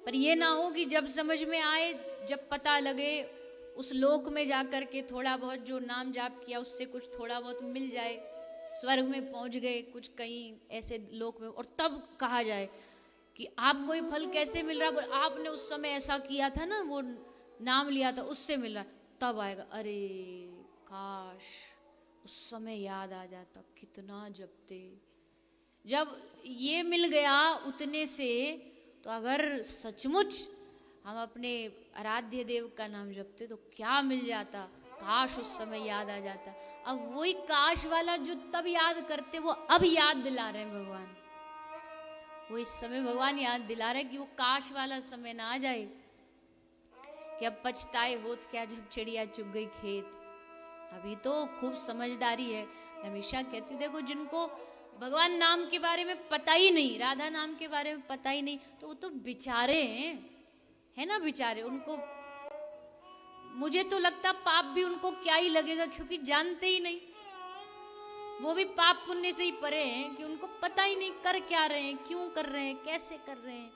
पर ये ना हो कि जब समझ में आए, जब पता लगे, उस लोक में जाकर के थोड़ा बहुत जो नाम जाप किया उससे कुछ थोड़ा बहुत मिल जाए, स्वर्ग में पहुंच गए कुछ कहीं ऐसे लोक में, और तब कहा जाए कि आपको ये फल कैसे मिल रहा, आपने उस समय ऐसा किया था ना, वो नाम लिया था उससे मिल रहा, तब आएगा अरे काश उस समय याद आ जाता, कितना जपते। जब ये मिल गया उतने से, तो अगर सचमुच हम अपने आराध्य देव का नाम जपते तो क्या मिल जाता, काश उस समय याद आ जाता। अब वही काश वाला जो तब याद करते वो अब याद दिला रहे हैं भगवान, वो इस समय भगवान याद दिला रहे कि वो काश वाला समय ना आ जाए कि अब पछताए होत क्या जब चिड़िया चुग गई खेत। अभी तो खूब समझदारी है। हमेशा कहती देखो जिनको भगवान नाम के बारे में पता ही नहीं, राधा नाम के बारे में पता ही नहीं, तो वो तो बेचारे हैं, है ना बेचारे। उनको मुझे तो लगता पाप भी उनको क्या ही लगेगा, क्योंकि जानते ही नहीं, वो भी पाप पुण्य से ही परे हैं कि उनको पता ही नहीं कर क्या रहे हैं, क्यों कर रहे हैं, कैसे कर रहे हैं।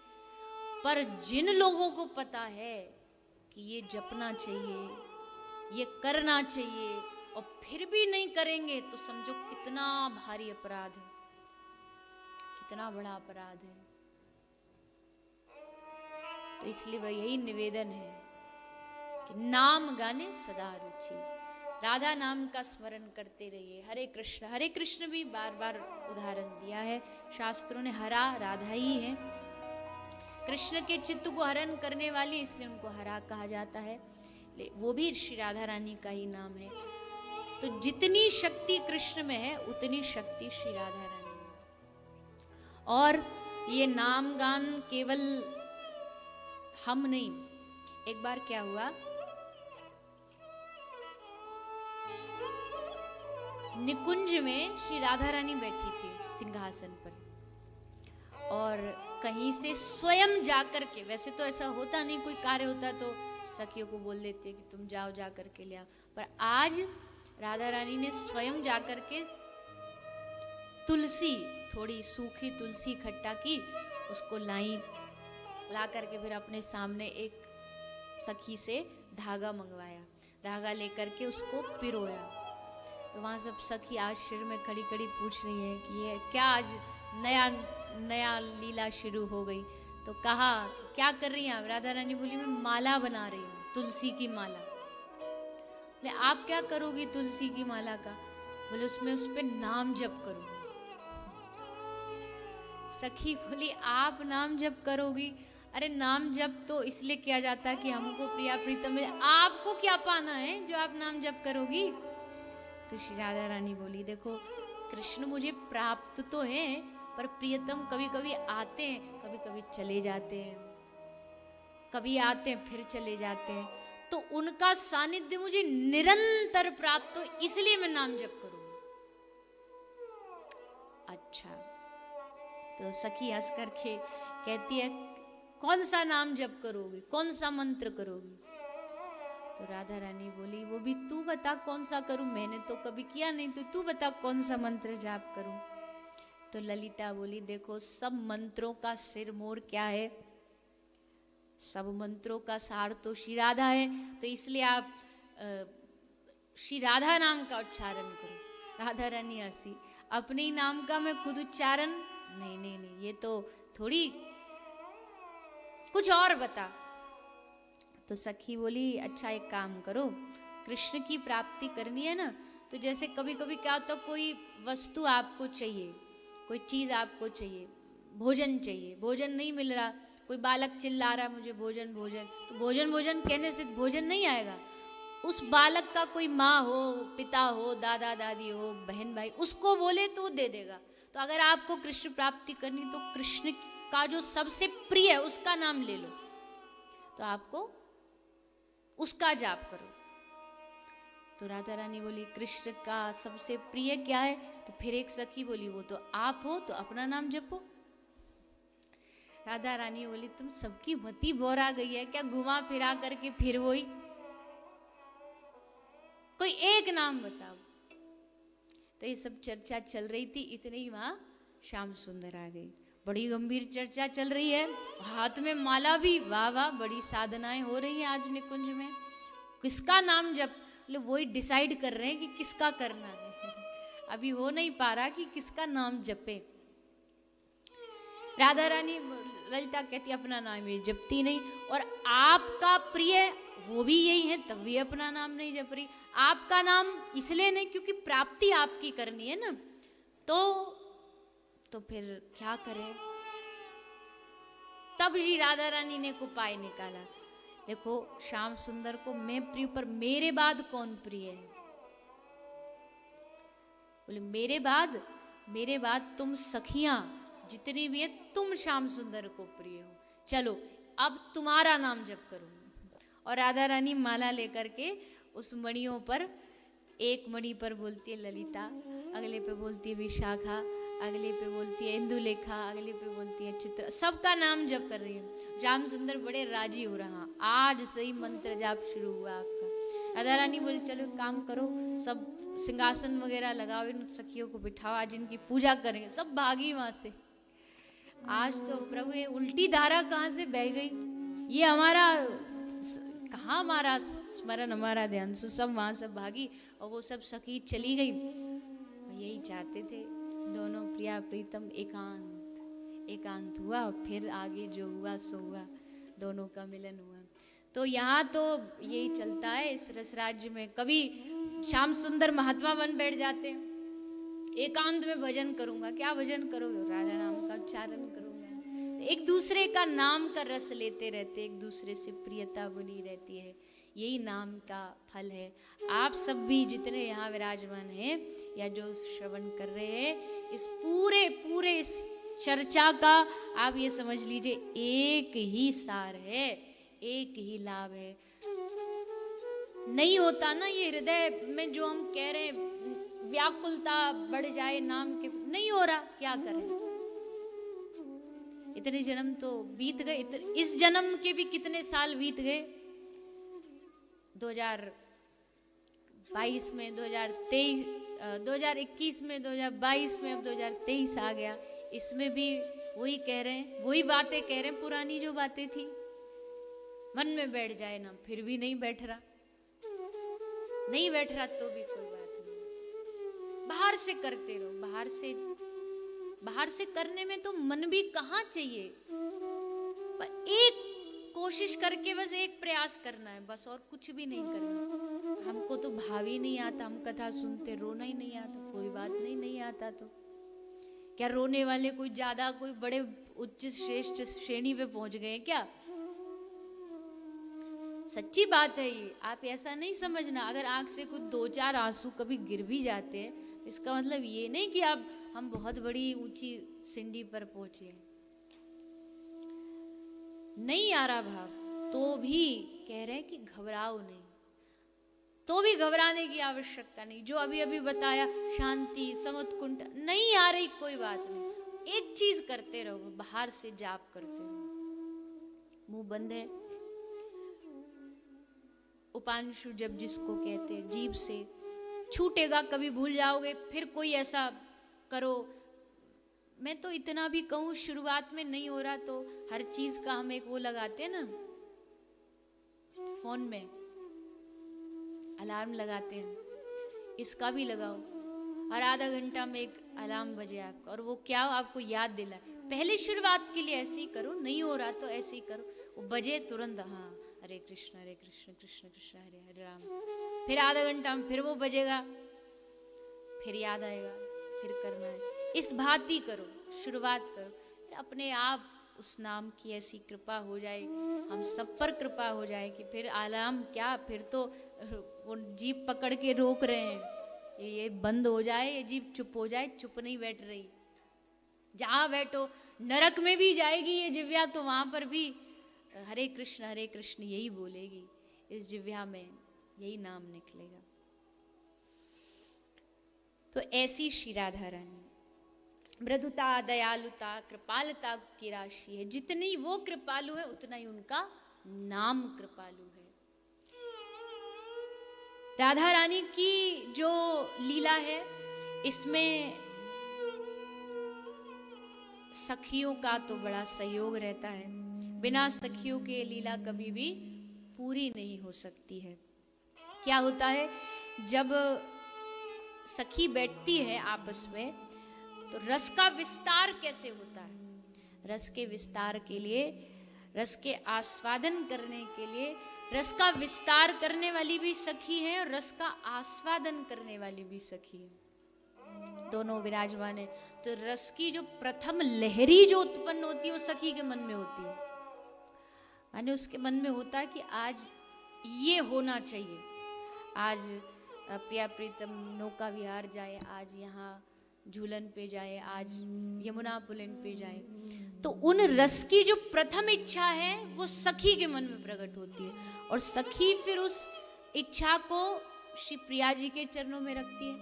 पर जिन लोगों को पता है कि ये जपना चाहिए, ये करना चाहिए, और फिर भी नहीं करेंगे तो समझो कितना भारी अपराध है, कितना बड़ा अपराध है। तो इसलिए वह यही निवेदन है कि नाम गाने सदा रुचि, राधा नाम का स्मरण करते रहिए। हरे कृष्ण भी बार बार उदाहरण दिया है शास्त्रों ने, हरा राधा ही है, कृष्ण के चित्त को हरण करने वाली, इसलिए उनको हरा कहा जाता है। वो भी श्री राधा रानी का ही नाम है। तो जितनी शक्ति कृष्ण में है उतनी शक्ति श्री राधा रानी में। और ये नाम गान केवल हम नहीं, एक बार क्या हुआ, निकुंज में श्री राधा रानी बैठी थी सिंहासन पर, और कहीं से स्वयं जाकर के, वैसे तो ऐसा होता नहीं, कोई कार्य होता तो सखियों को बोल देते कि तुम जाओ जा करके ले आओ, पर आज राधा रानी ने स्वयं जाकर के तुलसी, थोड़ी सूखी तुलसी इकट्ठा की, उसको ला करके फिर अपने सामने एक सखी से धागा मंगवाया, धागा लेकर के उसको पिरोया। तो वहाँ सब सखी आश्चर्य में खड़ी खड़ी पूछ रही है कि ये क्या आज नया लीला शुरू हो गई। तो कहा क्या कर रही हैं आप? राधा रानी बोली मैं माला बना रही हूँ, तुलसी की माला। बोले आप क्या करोगी तुलसी की माला का? बोले उसमें उस पर नाम जप करूंगी। सखी बोली आप नाम जप करोगी? अरे नाम जप तो इसलिए किया जाता है कि हमको प्रिया प्रीतम मिले, आपको क्या पाना है जो आप नाम जप करोगी? तो श्री राधा रानी बोली देखो कृष्ण मुझे प्राप्त तो है, पर प्रियतम कभी कभी आते हैं, कभी कभी चले जाते हैं, कभी आते हैं फिर चले जाते हैं, तो उनका सानिध्य मुझे निरंतर प्राप्त हो, इसलिए मैं नाम जप करूंगी। अच्छा, तो सखी हंस करके कहती है कौन सा नाम जप करोगी, कौन सा मंत्र करोगी? तो राधा रानी बोली वो भी तू बता कौन सा करूं, मैंने तो कभी किया नहीं, तो तू बता कौन सा मंत्र जाप करूं। तो ललिता बोली देखो सब मंत्रों का सिर मोर क्या है, सब मंत्रों का सार तो श्री राधा है, तो इसलिए आप श्री राधा नाम का उच्चारण करो। राधा रानी हंसी, अपने ही नाम का मैं खुद उच्चारण, नहीं नहीं नहीं, ये तो थोड़ी, कुछ और बता। तो सखी बोली अच्छा एक काम करो, कृष्ण की प्राप्ति करनी है ना, तो जैसे कभी कभी क्या होता कोई वस्तु आपको चाहिए, कोई चीज आपको चाहिए, भोजन चाहिए, भोजन नहीं मिल रहा, कोई बालक चिल्ला रहा मुझे भोजन भोजन, तो भोजन भोजन कहने से भोजन नहीं आएगा। उस बालक का कोई माँ हो, पिता हो, दादा दादी हो, बहन भाई, उसको बोले तो वो दे देगा। तो अगर आपको कृष्ण प्राप्ति करनी तो कृष्ण का जो सबसे प्रिय है उसका नाम ले लो, तो आपको उसका जाप करो। तो राधा रानी बोली कृष्ण का सबसे प्रिय क्या है? तो फिर एक सखी बोली वो तो आप हो, तो अपना नाम जपो। राधा रानी बोली तुम सबकी मति बोरा गई है क्या, घुमा फिरा करके फिर वही, कोई एक नाम बताओ। तो ये सब चर्चा चल रही थी, इतने ही वहां श्याम सुंदर आ गई। बड़ी गंभीर चर्चा चल रही है, हाथ में माला भी, वाह वाह, बड़ी साधनाएं हो रही हैं आज निकुंज में। किसका नाम जप, मतलब वही डिसाइड कर रहे हैं कि किसका करना है। अभी हो नहीं पा रहा कि किसका नाम जपे। राधा रानी, ललिता कहती अपना नाम ये जपती नहीं, और आपका प्रिय वो भी यही है, तब भी अपना नाम नहीं जप रही। आपका नाम इसलिए नहीं क्योंकि प्राप्ति आपकी करनी है ना, तो फिर क्या करे। तब जी राधा रानी ने एक उपाय निकाला। देखो श्याम सुंदर को मैं प्रिय, पर मेरे बाद कौन प्रिय है? बोले मेरे बाद तुम सखियां जितनी भी है, तुम श्याम सुंदर को प्रिय हो, चलो अब तुम्हारा नाम जप करूंगी। और राधा रानी माला लेकर के उस मणियों पर, एक मणि पर बोलती है ललिता, अगले पे बोलती है विशाखा, अगले पे बोलती है इंदुलेखा, अगले पे बोलती है चित्रा, सबका नाम जप कर रही है। श्याम सुंदर बड़े राजी हो रहा, आज से ही मंत्र जाप शुरू हुआ आपका। राधा रानी बोली चलो काम करो, सब सिंहासन वगैरह लगाओ, इन सखियों को बिठाओ, आज इनकी पूजा करेंगे। सब भागी वहां से। आज तो प्रभु ये उल्टी धारा कहाँ से बह गई, ये हमारा कहाँ, हमारा स्मरण, हमारा ध्यान, सो सब वहां से भागी और वो सब सखी चली गई। यही चाहते थे दोनों प्रिया प्रीतम, एकांत हुआ, फिर आगे जो हुआ सो हुआ, दोनों का मिलन हुआ। तो यहाँ तो यही चलता है इस रस राज्य में। कभी श्याम सुंदर महात्मा बन बैठ जाते हैं, एकांत में भजन करूंगा। क्या भजन करोगे? राधा नाम का उच्चारण करूंगा। एक दूसरे का नाम का रस लेते रहते, एक दूसरे से प्रियता बनी रहती है, यही नाम का फल है। आप सब भी जितने यहाँ विराजमान हैं या जो श्रवण कर रहे हैं, इस पूरे इस चर्चा का आप ये समझ लीजिए एक ही सार है, एक ही लाभ है। नहीं होता ना ये हृदय में जो हम कह रहे हैं, व्याकुलता बढ़ जाए नाम के, नहीं हो रहा, क्या करें। इतने जन्म तो बीत गए, इस जन्म के भी कितने साल बीत गए। 2022 में, 2023, 2021 में, 2022 में, अब 2023 आ गया। इसमें भी वही कह रहे हैं, वही बातें कह रहे हैं, पुरानी जो बातें थी। मन में बैठ जाए ना, फिर भी नहीं बैठ रहा, नहीं बैठ रहा तो भी कोई बात नहीं, बाहर से करते रहो। बाहर से करने में तो मन भी कहाँ चाहिए, एक कोशिश करके बस एक प्रयास करना है, बस और कुछ भी नहीं करना। हमको तो भाव ही नहीं आता, हम कथा सुनते रोना ही नहीं आता, कोई बात नहीं, नहीं आता तो क्या रोने वाले कोई ज्यादा, कोई बड़े उच्च श्रेष्ठ श्रेणी पे पहुंच गए क्या? सच्ची बात है ये, आप ऐसा नहीं समझना। अगर आंख से कुछ 2-4 आंसू कभी गिर भी जाते हैं, इसका मतलब ये नहीं कि आप हम बहुत बड़ी ऊंची सिंडी पर पहुंचे। नहीं आ रहा भाव तो भी कह रहे हैं कि घबराओ नहीं, तो भी घबराने की आवश्यकता नहीं। जो अभी अभी बताया, शांति, समुत्कुंठ, नहीं आ रही कोई बात नहीं, एक चीज करते रहो, बाहर से जाप करते रहो। मुंह बंद है, उपांशु जब जिसको कहते हैं, जीभ से छूटेगा, कभी भूल जाओगे, फिर कोई ऐसा करो। मैं तो इतना भी कहूँ, शुरुआत में नहीं हो रहा तो हर चीज का हम एक वो लगाते हैं ना, फोन में अलार्म लगाते हैं, इसका भी लगाओ। हर आधा घंटा में एक अलार्म बजे आपका, और वो क्या आपको याद दिलाए। पहले शुरुआत के लिए ऐसे ही करो, नहीं हो रहा तो ऐसे ही करो, वो बजे तुरंत, हाँ हरे कृष्ण कृष्ण कृष्ण हरे हरे राम। फिर आधा घंटा में फिर वो बजेगा, फिर याद आएगा, फिर करना है। इस भांति करो, शुरुआत करो, फिर अपने आप उस नाम की ऐसी कृपा हो जाए, हम सब पर कृपा हो जाए कि फिर अलार्म क्या, फिर तो वो जीभ पकड़ के रोक रहे हैं, ये बंद हो जाए, ये जीभ चुप हो जाए, चुप नहीं बैठ रही। जहाँ बैठो, नरक में भी जाएगी ये जिव्या तो वहां पर भी हरे कृष्ण यही बोलेगी, इस जिव्या में यही नाम निकलेगा। तो ऐसी श्री राधा रानी मृदुता, दयालुता, कृपालता की राशि है। जितनी वो कृपालु है, उतना ही उनका नाम कृपालु है। राधा रानी की जो लीला है, इसमें सखियों का तो बड़ा सहयोग रहता है। बिना सखियों के लीला कभी भी पूरी नहीं हो सकती है। क्या होता है, जब सखी बैठती है आपस में, तो रस का विस्तार कैसे होता है? रस के विस्तार के लिए, रस के आस्वादन करने के लिए, रस का विस्तार करने वाली भी सखी है और रस का आस्वादन करने वाली भी सखी है, दोनों विराजमान है। तो रस की जो प्रथम लहरी जो उत्पन्न होती है वो सखी के मन में होती है। माने उसके मन में होता है कि आज ये होना चाहिए, आज प्रिया प्रीतम नौका विहार जाए, आज यहाँ झूलन पे जाए, आज यमुना पुलिन पे जाए। तो उन रस की जो प्रथम इच्छा है वो सखी के मन में प्रकट होती है, और सखी फिर उस इच्छा को श्री प्रिया जी के चरणों में रखती है,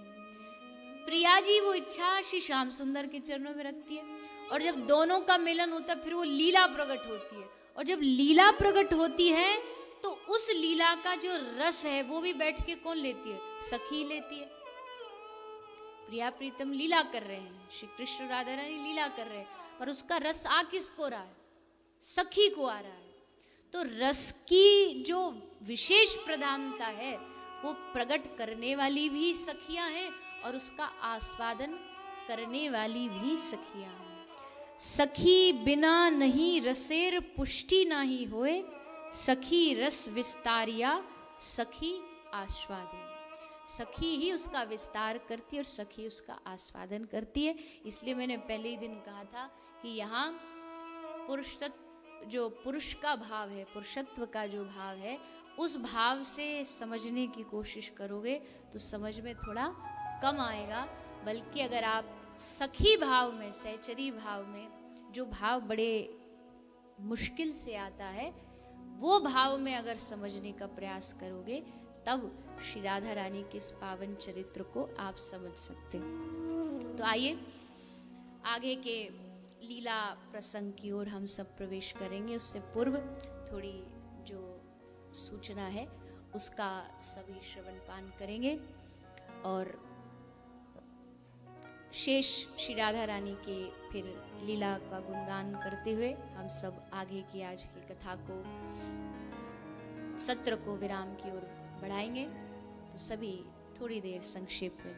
प्रिया जी वो इच्छा श्री श्याम सुंदर के चरणों में रखती है, और जब दोनों का मिलन होता है फिर वो लीला प्रकट होती है। और जब लीला प्रकट होती है तो उस लीला का जो रस है वो भी बैठ के कौन लेती है? सखी लेती है। प्रिया प्रीतम लीला कर रहे हैं, श्री कृष्ण राधा रानी लीला कर रहे हैं, पर उसका रस आ किसको रहा है? सखी को आ रहा है। तो रस की जो विशेष प्रधानता है वो प्रकट करने वाली भी सखियां हैं और उसका आस्वादन करने वाली भी सखियां हैं। सखी बिना नहीं रसेर पुष्टि नाही होए, सखी रस विस्तारिया सखी आस्वादन। सखी ही उसका विस्तार करती है और सखी उसका आस्वादन करती है। इसलिए मैंने पहले ही दिन कहा था कि यहाँ पुरुषत्व, जो पुरुष का भाव है, पुरुषत्व का जो भाव है, उस भाव से समझने की कोशिश करोगे तो समझ में थोड़ा कम आएगा। बल्कि अगर आप सखी भाव में, सहचरी भाव में, जो भाव बड़े मुश्किल से आता है, वो भाव में अगर समझने का प्रयास करोगे तब श्री राधा रानी के इस पावन चरित्र को आप समझ सकते हैं। तो आइए आगे के लीला प्रसंग की ओर हम सब प्रवेश करेंगे। उससे पूर्व थोड़ी जो सूचना है उसका सभी श्रवण पान करेंगे और शेष श्री राधा रानी के फिर लीला का गुणगान करते हुए हम सब आगे की आज की कथा को, सत्र को विराम की ओर बढ़ाएंगे। तो सभी थोड़ी देर संक्षेप में